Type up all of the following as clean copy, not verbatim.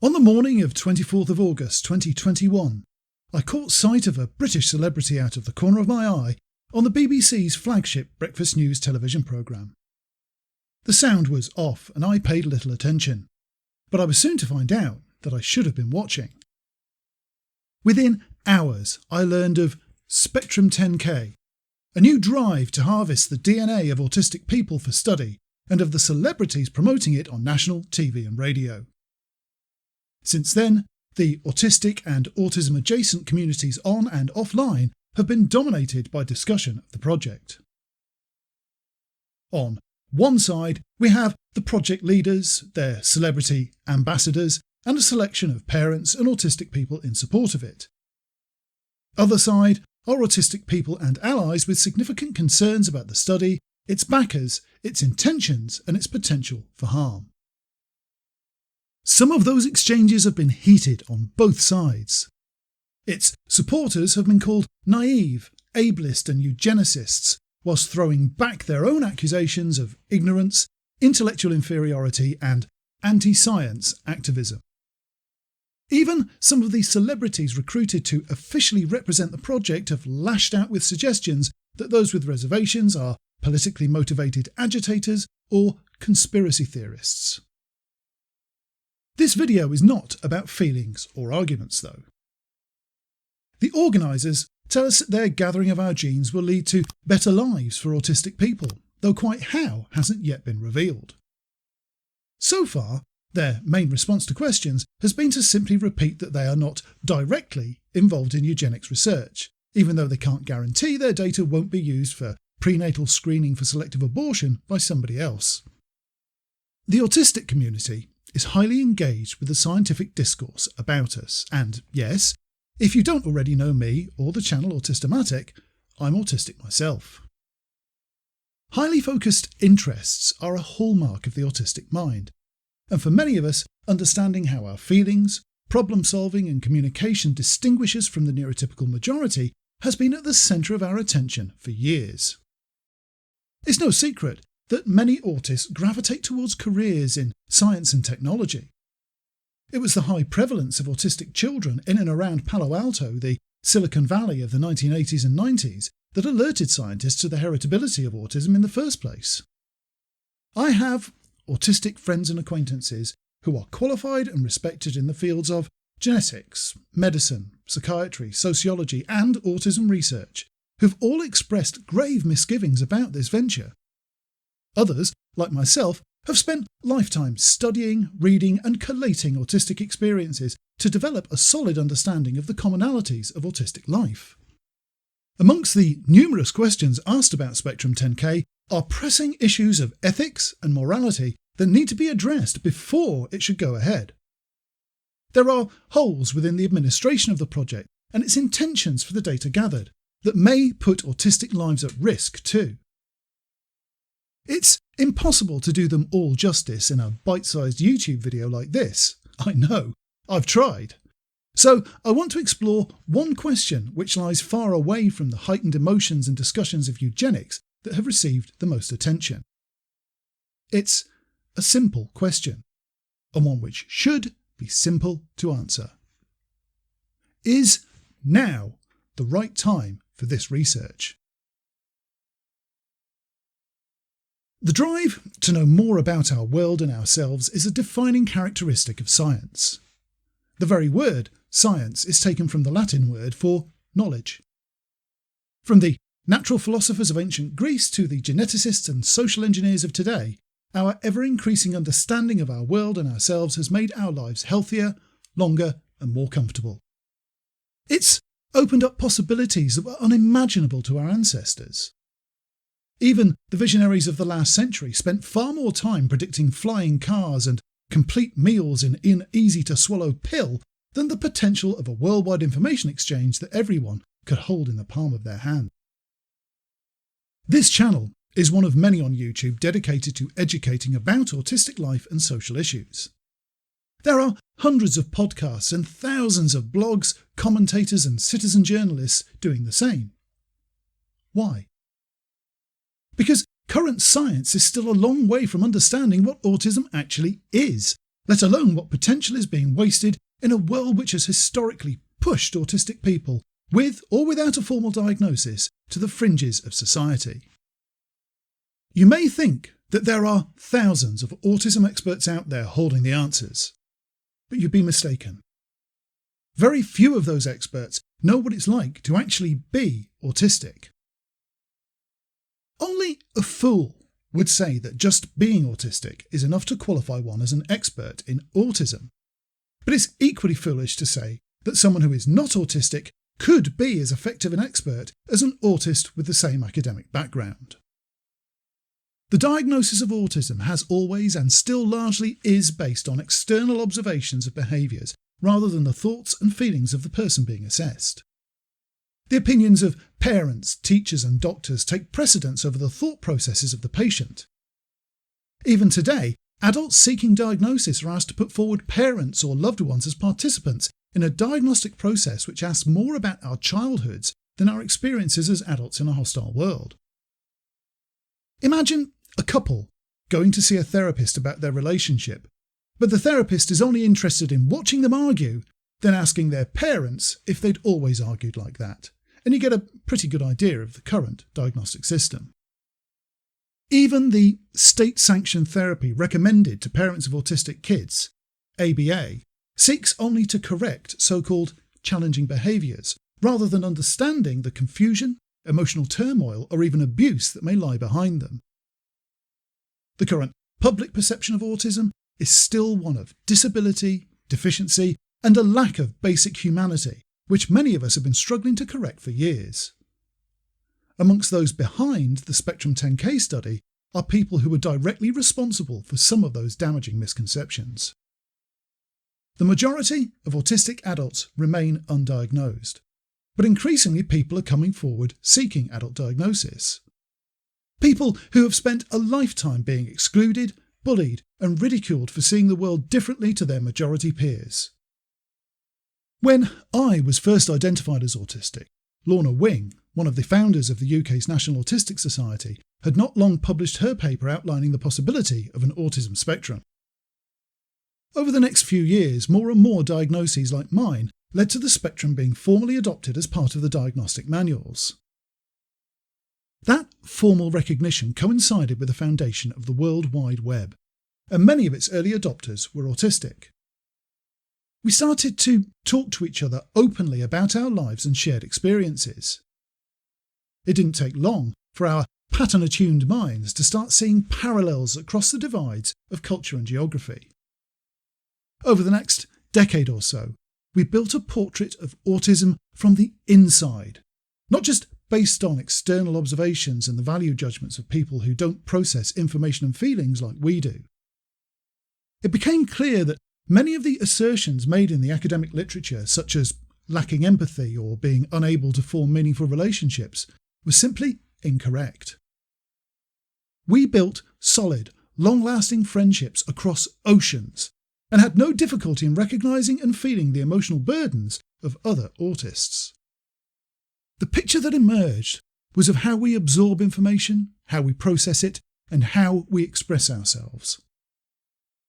On the morning of 24th of August 2021, I caught sight of a British celebrity out of the corner of my eye on the BBC's flagship breakfast news television programme. The sound was off and I paid little attention, but I was soon to find out that I should have been watching. Within hours, I learned of Spectrum 10K, a new drive to harvest the DNA of autistic people for study, and of the celebrities promoting it on national TV and radio. Since then, the autistic and autism-adjacent communities on and offline have been dominated by discussion of the project. On one side, we have the project leaders, their celebrity ambassadors, and a selection of parents and autistic people in support of it. Other side are autistic people and allies with significant concerns about the study, its backers, its intentions, and its potential for harm. Some of those exchanges have been heated on both sides. Its supporters have been called naive, ableist and eugenicists, whilst throwing back their own accusations of ignorance, intellectual inferiority and anti-science activism. Even some of the celebrities recruited to officially represent the project have lashed out with suggestions that those with reservations are politically motivated agitators or conspiracy theorists. This video is not about feelings or arguments, though. The organisers tell us that their gathering of our genes will lead to better lives for autistic people, though quite how hasn't yet been revealed. So far, their main response to questions has been to simply repeat that they are not directly involved in eugenics research, even though they can't guarantee their data won't be used for prenatal screening for selective abortion by somebody else. The autistic community is highly engaged with the scientific discourse about us, and yes, if you don't already know me or the channel Autismatic, I'm autistic myself. Highly focused interests are a hallmark of the autistic mind, and for many of us, understanding how our feelings, problem solving and communication distinguish us from the neurotypical majority has been at the centre of our attention for years. It's no secret that many autists gravitate towards careers in science and technology. It was the high prevalence of autistic children in and around Palo Alto, the Silicon Valley of the 1980s and 90s, that alerted scientists to the heritability of autism in the first place. I have autistic friends and acquaintances who are qualified and respected in the fields of genetics, medicine, psychiatry, sociology and autism research, who've all expressed grave misgivings about this venture. Others, like myself, have spent lifetimes studying, reading and collating autistic experiences to develop a solid understanding of the commonalities of autistic life. Amongst the numerous questions asked about Spectrum 10K are pressing issues of ethics and morality that need to be addressed before it should go ahead. There are holes within the administration of the project and its intentions for the data gathered that may put autistic lives at risk too. It's impossible to do them all justice in a bite-sized YouTube video like this. I know, I've tried. So I want to explore one question which lies far away from the heightened emotions and discussions of eugenics that have received the most attention. It's a simple question, and one which should be simple to answer. Is now the right time for this research? The drive to know more about our world and ourselves is a defining characteristic of science. The very word science is taken from the Latin word for knowledge. From the natural philosophers of ancient Greece to the geneticists and social engineers of today, our ever-increasing understanding of our world and ourselves has made our lives healthier, longer and more comfortable. It's opened up possibilities that were unimaginable to our ancestors. Even the visionaries of the last century spent far more time predicting flying cars and complete meals in an easy-to-swallow pill than the potential of a worldwide information exchange that everyone could hold in the palm of their hand. This channel is one of many on YouTube dedicated to educating about autistic life and social issues. There are hundreds of podcasts and thousands of blogs, commentators and citizen journalists doing the same. Why? Because current science is still a long way from understanding what autism actually is, let alone what potential is being wasted in a world which has historically pushed autistic people, with or without a formal diagnosis, to the fringes of society. You may think that there are thousands of autism experts out there holding the answers, but you'd be mistaken. Very few of those experts know what it's like to actually be autistic. Only a fool would say that just being autistic is enough to qualify one as an expert in autism. But it's equally foolish to say that someone who is not autistic could be as effective an expert as an autist with the same academic background. The diagnosis of autism has always and still largely is based on external observations of behaviours rather than the thoughts and feelings of the person being assessed. The opinions of parents, teachers and doctors take precedence over the thought processes of the patient. Even today, adults seeking diagnosis are asked to put forward parents or loved ones as participants in a diagnostic process which asks more about our childhoods than our experiences as adults in a hostile world. Imagine a couple going to see a therapist about their relationship, but the therapist is only interested in watching them argue, then asking their parents if they'd always argued like that, and you get a pretty good idea of the current diagnostic system. Even the state-sanctioned therapy recommended to parents of autistic kids, ABA, seeks only to correct so-called challenging behaviours, rather than understanding the confusion, emotional turmoil or even abuse that may lie behind them. The current public perception of autism is still one of disability, deficiency and a lack of basic humanity, which many of us have been struggling to correct for years. Amongst those behind the Spectrum 10 case study are people who were directly responsible for some of those damaging misconceptions. The majority of autistic adults remain undiagnosed, but increasingly people are coming forward seeking adult diagnosis. People who have spent a lifetime being excluded, bullied and ridiculed for seeing the world differently to their majority peers. When I was first identified as autistic, Lorna Wing, one of the founders of the UK's National Autistic Society, had not long published her paper outlining the possibility of an autism spectrum. Over the next few years, more and more diagnoses like mine led to the spectrum being formally adopted as part of the diagnostic manuals. That formal recognition coincided with the foundation of the World Wide Web, and many of its early adopters were autistic. We started to talk to each other openly about our lives and shared experiences. It didn't take long for our pattern-attuned minds to start seeing parallels across the divides of culture and geography. Over the next decade or so, we built a portrait of autism from the inside, not just based on external observations and the value judgments of people who don't process information and feelings like we do. It became clear that many of the assertions made in the academic literature, such as lacking empathy or being unable to form meaningful relationships, were simply incorrect. We built solid, long-lasting friendships across oceans and had no difficulty in recognising and feeling the emotional burdens of other autists. The picture that emerged was of how we absorb information, how we process it, and how we express ourselves.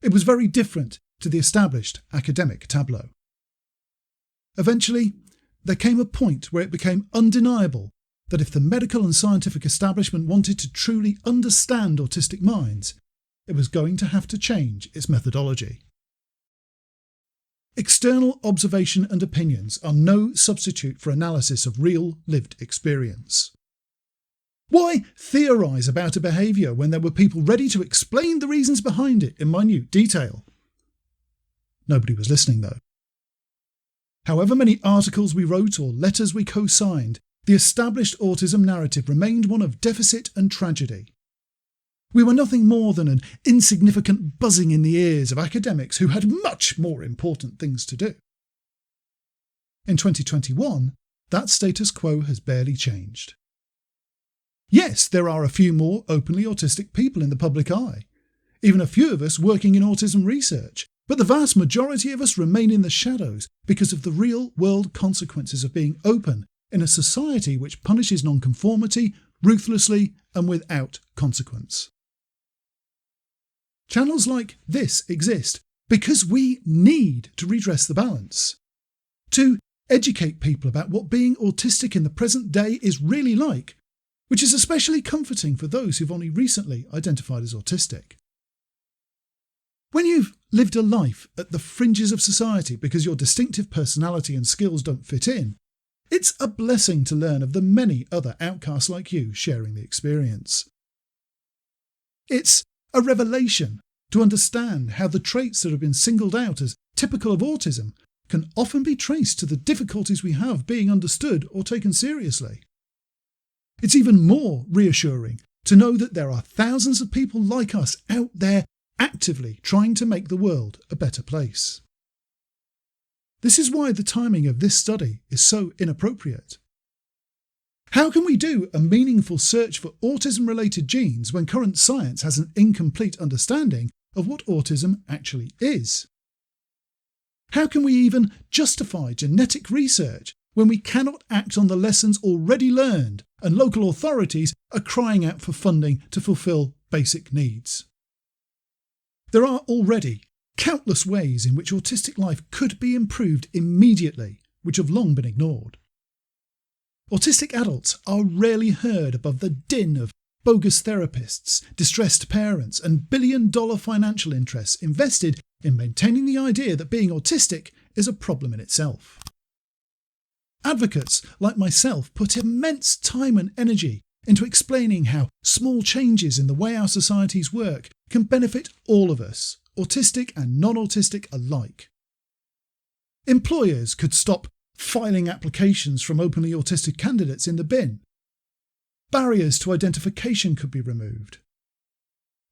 It was very different to the established academic tableau. Eventually, there came a point where it became undeniable that if the medical and scientific establishment wanted to truly understand autistic minds, it was going to have to change its methodology. External observation and opinions are no substitute for analysis of real lived experience. Why theorise about a behaviour when there were people ready to explain the reasons behind it in minute detail? Nobody was listening though. However many articles we wrote or letters we co-signed, the established autism narrative remained one of deficit and tragedy. We were nothing more than an insignificant buzzing in the ears of academics who had much more important things to do. In 2021, that status quo has barely changed. Yes, there are a few more openly autistic people in the public eye, even a few of us working in autism research, but the vast majority of us remain in the shadows because of the real-world consequences of being open in a society which punishes nonconformity ruthlessly and without consequence. Channels like this exist because we need to redress the balance, to educate people about what being autistic in the present day is really like, which is especially comforting for those who've only recently identified as autistic. When you've lived a life at the fringes of society because your distinctive personality and skills don't fit in, it's a blessing to learn of the many other outcasts like you sharing the experience. It's a revelation to understand how the traits that have been singled out as typical of autism can often be traced to the difficulties we have being understood or taken seriously. It's even more reassuring to know that there are thousands of people like us out there actively trying to make the world a better place. This is why the timing of this study is so inappropriate. How can we do a meaningful search for autism-related genes when current science has an incomplete understanding of what autism actually is? How can we even justify genetic research when we cannot act on the lessons already learned and local authorities are crying out for funding to fulfil basic needs? There are already countless ways in which autistic life could be improved immediately, which have long been ignored. Autistic adults are rarely heard above the din of bogus therapists, distressed parents, and billion-dollar financial interests invested in maintaining the idea that being autistic is a problem in itself. Advocates like myself put immense time and energy into explaining how small changes in the way our societies work can benefit all of us, autistic and non-autistic alike. Employers could stop filing applications from openly autistic candidates in the bin. Barriers to identification could be removed.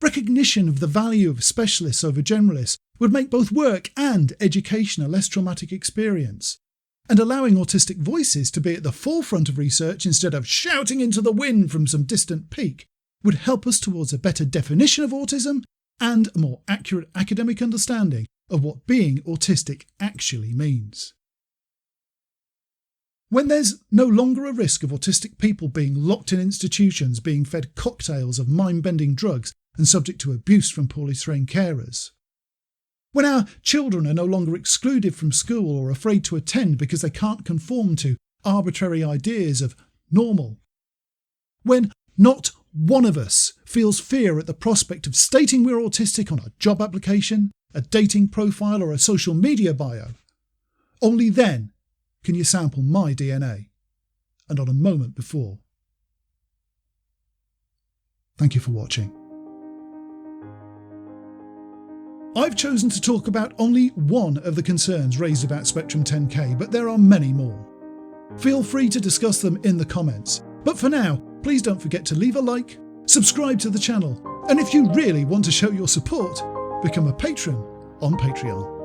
Recognition of the value of specialists over generalists would make both work and education a less traumatic experience, and allowing autistic voices to be at the forefront of research instead of shouting into the wind from some distant peak would help us towards a better definition of autism and a more accurate academic understanding of what being autistic actually means. When there's no longer a risk of autistic people being locked in institutions, being fed cocktails of mind-bending drugs and subject to abuse from poorly trained carers. When our children are no longer excluded from school or afraid to attend because they can't conform to arbitrary ideas of normal. When not one of us feels fear at the prospect of stating we're autistic on a job application, a dating profile or a social media bio. Only then can you sample my DNA, and not a moment before. Thank you for watching. I've chosen to talk about only one of the concerns raised about Spectrum 10K, but there are many more. Feel free to discuss them in the comments, but for now, please don't forget to leave a like, subscribe to the channel, and if you really want to show your support, become a patron on Patreon.